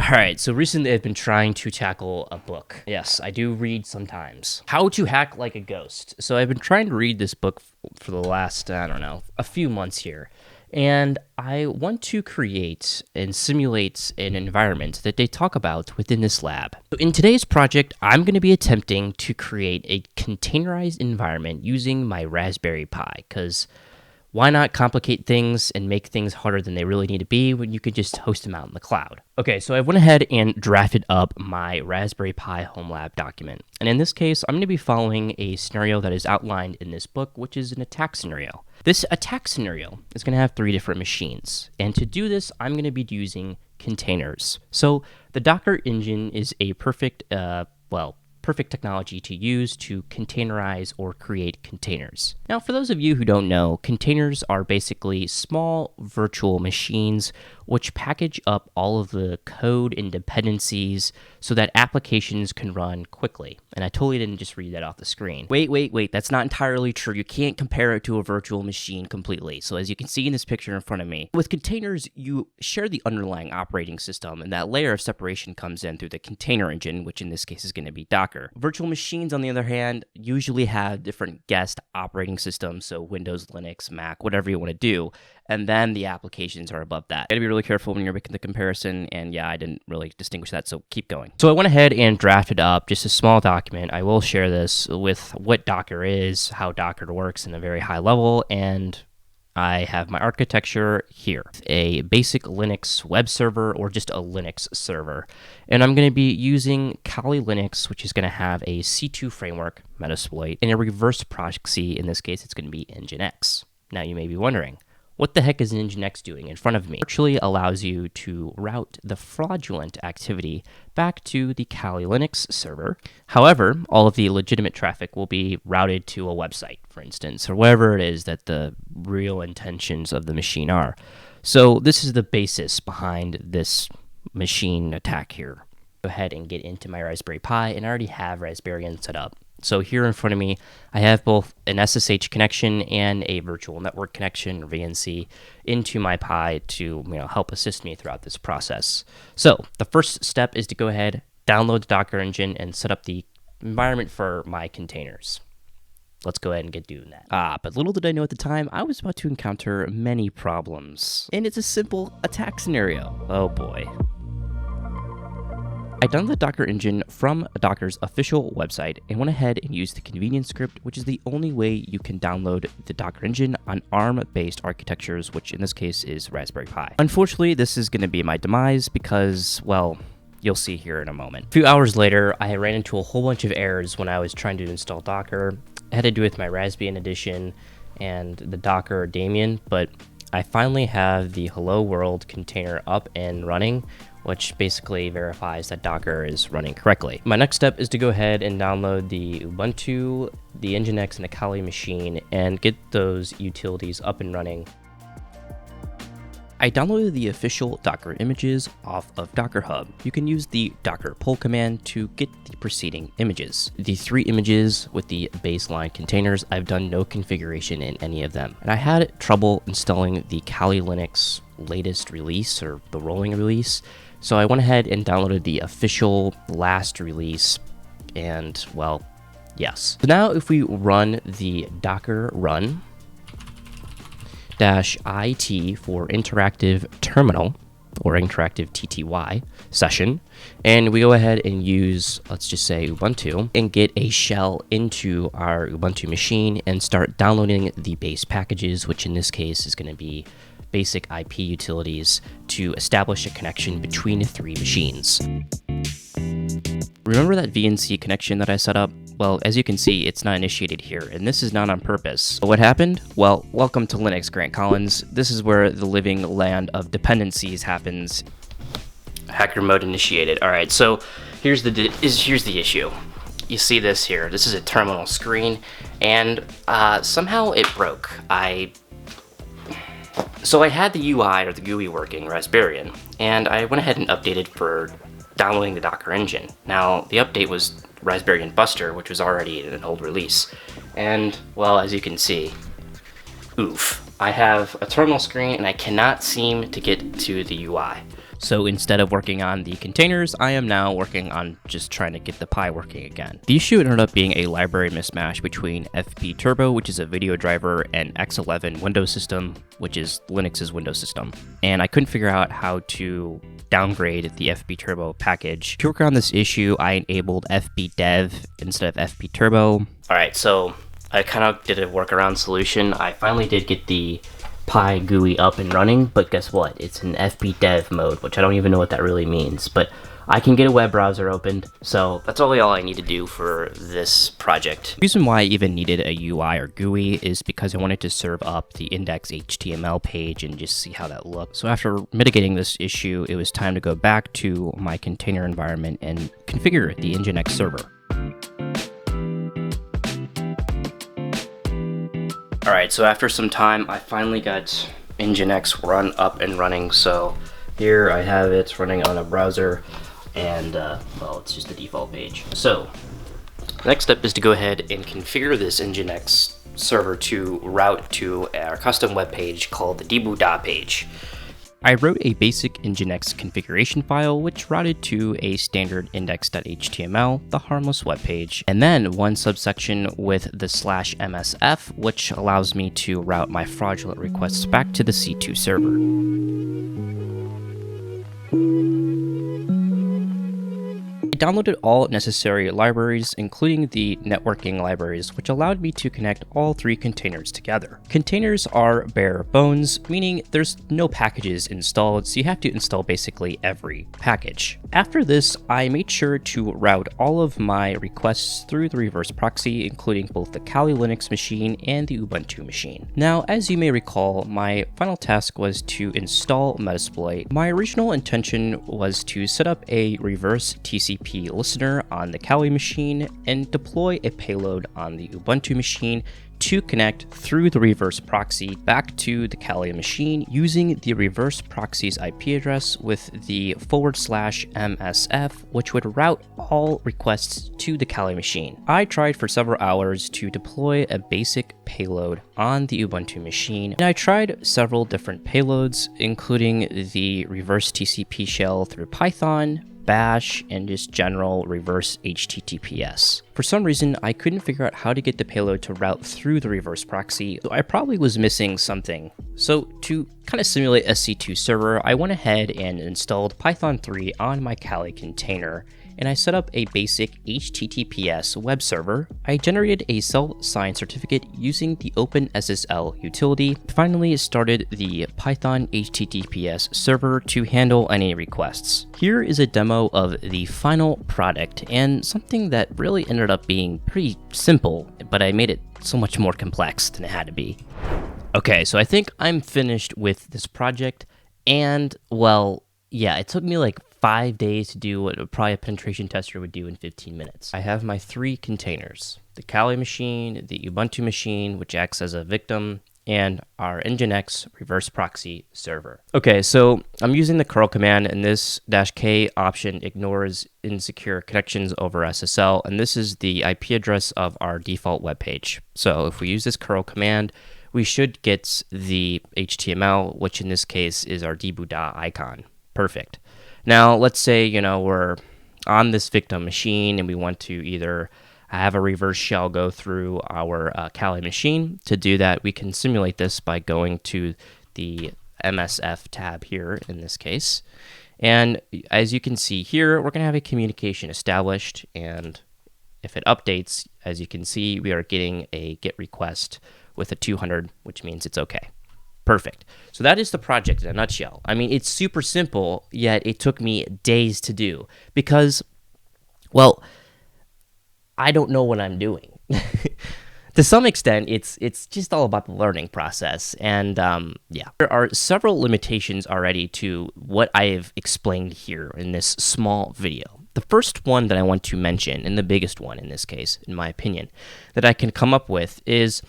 Alright, so recently I've been trying to tackle a book. Yes, I do read sometimes. How to Hack Like a Ghost. So I've been trying to read this book for the last, I don't know, a few months here. And I want to create and simulate an environment that they talk about within this lab. So in today's project, I'm going to be attempting to create a containerized environment using my Raspberry Pi, because why not complicate things and make things harder than they really need to be when you could just host them out in the cloud? Okay, so I went ahead and drafted up my Raspberry Pi Homelab document. And in this case, I'm going to be following a scenario that is outlined in this book, which is an attack scenario. This attack scenario is going to have 3 different machines. And to do this, I'm going to be using containers. So the Docker engine is a perfect technology to use to containerize or create containers. Now, for those of you who don't know, containers are basically small virtual machines which package up all of the code and dependencies so that applications can run quickly. And I totally didn't just read that off the screen. Wait, that's not entirely true. You can't compare it to a virtual machine completely. So as you can see in this picture in front of me, with containers, you share the underlying operating system, and that layer of separation comes in through the container engine, which in this case is going to be Docker. Virtual machines, on the other hand, usually have different guest operating systems, so Windows, Linux, Mac, whatever you want to do, and then the applications are above that. You gotta be really careful when you're making the comparison, and yeah, I didn't really distinguish that, so keep going. So I went ahead and drafted up just a small document. I will share this with what Docker is, how Docker works in a very high level, and I have my architecture here. A basic Linux web server or just a Linux server. And I'm going to be using Kali Linux, which is going to have a C2 framework, Metasploit, and a reverse proxy. In this case, it's going to be Nginx. Now you may be wondering, what the heck is Nginx doing in front of me? It actually allows you to route the fraudulent activity back to the Kali Linux server. However, all of the legitimate traffic will be routed to a website, for instance, or whatever it is that the real intentions of the machine are. So this is the basis behind this machine attack here. Go ahead and get into my Raspberry Pi, and I already have Raspbian set up. So here in front of me, I have both an SSH connection and a virtual network connection, or VNC, into my Pi to help assist me throughout this process. So the first step is to go ahead, download the Docker engine, and set up the environment for my containers. Let's go ahead and get doing that. But little did I know at the time, I was about to encounter many problems. And it's a simple attack scenario. Oh boy. I downloaded the Docker engine from Docker's official website and went ahead and used the convenience script, which is the only way you can download the Docker engine on ARM-based architectures, which in this case is Raspberry Pi. Unfortunately, this is going to be my demise because, well, you'll see here in a moment. A few hours later, I ran into a whole bunch of errors when I was trying to install Docker. It had to do with my Raspbian edition and the Docker daemon, but I finally have the Hello World container up and running, which basically verifies that Docker is running correctly. My next step is to go ahead and download the Ubuntu, the Nginx, and the Kali machine and get those utilities up and running. I downloaded the official Docker images off of Docker Hub. You can use the docker pull command to get the preceding images. The 3 images with the baseline containers, I've done no configuration in any of them. And I had trouble installing the Kali Linux latest release, or the rolling release. So I went ahead and downloaded the official last release, and well, yes. So now if we run the docker run -it for interactive terminal, or interactive TTY session, and we go ahead and use, let's just say, Ubuntu, and get a shell into our Ubuntu machine and start downloading the base packages, which in this case is going to be basic IP utilities to establish a connection between 3 machines. Remember that VNC connection that I set up? Well, as you can see, it's not initiated here, and this is not on purpose. So what happened? Well, welcome to Linux, Grant Collins. This is where the living land of dependencies happens. Hacker mode initiated. All right, so here's the issue. You see this here. This is a terminal screen, and somehow it broke. So I had the UI, or the GUI, working, Raspbian, and I went ahead and updated for downloading the Docker engine. Now, the update was Raspbian Buster, which was already in an old release. And, well, as you can see, oof. I have a terminal screen, and I cannot seem to get to the UI. So instead of working on the containers, I am now working on just trying to get the Pi working again. The issue ended up being a library mismatch between FP Turbo, which is a video driver, and X11 Windows system, which is Linux's Windows system. And I couldn't figure out how to downgrade the FP Turbo package. To work on this issue, I enabled FP Dev instead of FP Turbo. All right, so I kind of did a workaround solution. I finally did get the Pi GUI up and running, but guess what? It's in FP Dev mode, which I don't even know what that really means, but I can get a web browser opened, so that's all I need to do for this project. The reason why I even needed a UI or GUI is because I wanted to serve up the index HTML page and just see how that looked. So after mitigating this issue, it was time to go back to my container environment and configure the Nginx server. Alright, so after some time, I finally got Nginx up and running. So here I have it running on a browser, and well, it's just the default page. So next step is to go ahead and configure this Nginx server to route to our custom web page called the deboo.page page. I wrote a basic Nginx configuration file which routed to a standard index.html, the harmless web page, and then one subsection with the /msf, which allows me to route my fraudulent requests back to the C2 server. I downloaded all necessary libraries, including the networking libraries, which allowed me to connect all three containers together. Containers are bare bones, meaning there's no packages installed, so you have to install basically every package. After this, I made sure to route all of my requests through the reverse proxy, including both the Kali Linux machine and the Ubuntu machine. Now, as you may recall, my final task was to install Metasploit. My original intention was to set up a reverse TCP listener on the Kali machine and deploy a payload on the Ubuntu machine to connect through the reverse proxy back to the Kali machine using the reverse proxy's IP address with the /msf, which would route all requests to the Kali machine. I tried for several hours to deploy a basic payload on the Ubuntu machine, and I tried several different payloads, including the reverse TCP shell through Python, Bash, and just general reverse HTTPS. For some reason, I couldn't figure out how to get the payload to route through the reverse proxy, so I probably was missing something. So to kind of simulate a C2 server, I went ahead and installed Python 3 on my Kali container, and I set up a basic HTTPS web server. I generated a self-signed certificate using the OpenSSL utility. Finally, started the Python HTTPS server to handle any requests. Here is a demo of the final product, and something that really ended up being pretty simple, but I made it so much more complex than it had to be. Okay, so I think I'm finished with this project, and well, yeah, it took me like 5 days to do what probably a penetration tester would do in 15 minutes. I have my three containers: the Kali machine, the Ubuntu machine, which acts as a victim, and our Nginx reverse proxy server. Okay, so I'm using the curl command, and this -k option ignores insecure connections over SSL, and this is the IP address of our default web page. So if we use this curl command, we should get the HTML, which in this case is our deboo.icon. Perfect. Now, let's say, we're on this victim machine and we want to either have a reverse shell go through our Kali machine. To do that, we can simulate this by going to the MSF tab here in this case. And as you can see here, we're going to have a communication established. And if it updates, as you can see, we are getting a GET request with a 200, which means it's okay. Perfect. So that is the project in a nutshell. I mean, it's super simple, yet it took me days to do because, well, I don't know what I'm doing. To some extent, it's just all about the learning process. And yeah, there are several limitations already to what I have explained here in this small video. The first one that I want to mention, and the biggest one in this case, in my opinion, that I can come up with is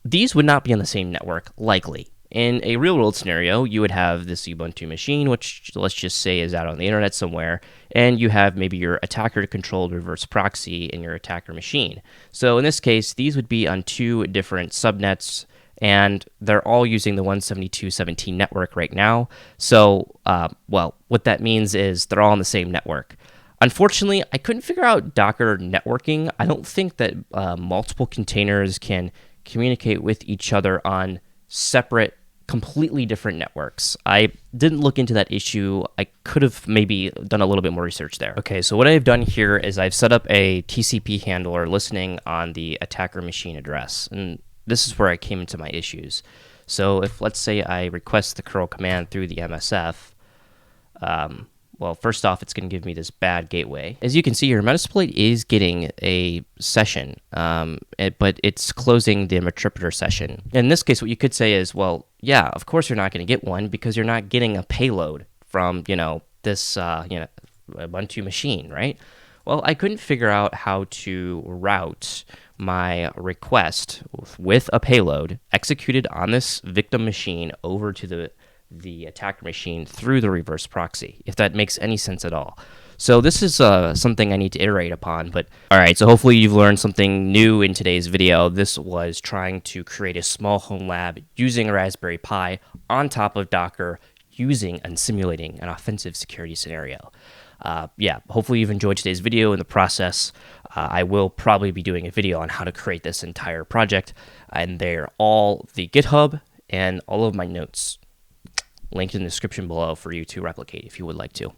these would not be on the same network, likely. In a real-world scenario, you would have this Ubuntu machine, which let's just say is out on the internet somewhere, and you have maybe your attacker-controlled reverse proxy in your attacker machine. So in this case, these would be on two different subnets, and they're all using the 172.17 network right now. So, well, what that means is they're all on the same network. Unfortunately, I couldn't figure out Docker networking. I don't think that multiple containers can communicate with each other on separate, completely different networks. I didn't look into that issue. I could have maybe done a little bit more research there. Okay, so what I've done here is I've set up a TCP handler listening on the attacker machine address, and this is where I came into my issues. So if, let's say, I request the curl command through the MSF, well, first off, it's going to give me this bad gateway. As you can see here, Metasploit is getting a session, but it's closing the interpreter session. In this case, what you could say is, well, yeah, of course you're not going to get one because you're not getting a payload from, this, Ubuntu machine, right? Well, I couldn't figure out how to route my request with a payload executed on this victim machine over to the attacker machine through the reverse proxy, if that makes any sense at all. So this is something I need to iterate upon, but all right, so hopefully you've learned something new in today's video. This was trying to create a small home lab using a Raspberry Pi on top of Docker, using and simulating an offensive security scenario. Yeah, hopefully you've enjoyed today's video. In the process, I will probably be doing a video on how to create this entire project, and they're all the GitHub and all of my notes linked in the description below for you to replicate if you would like to.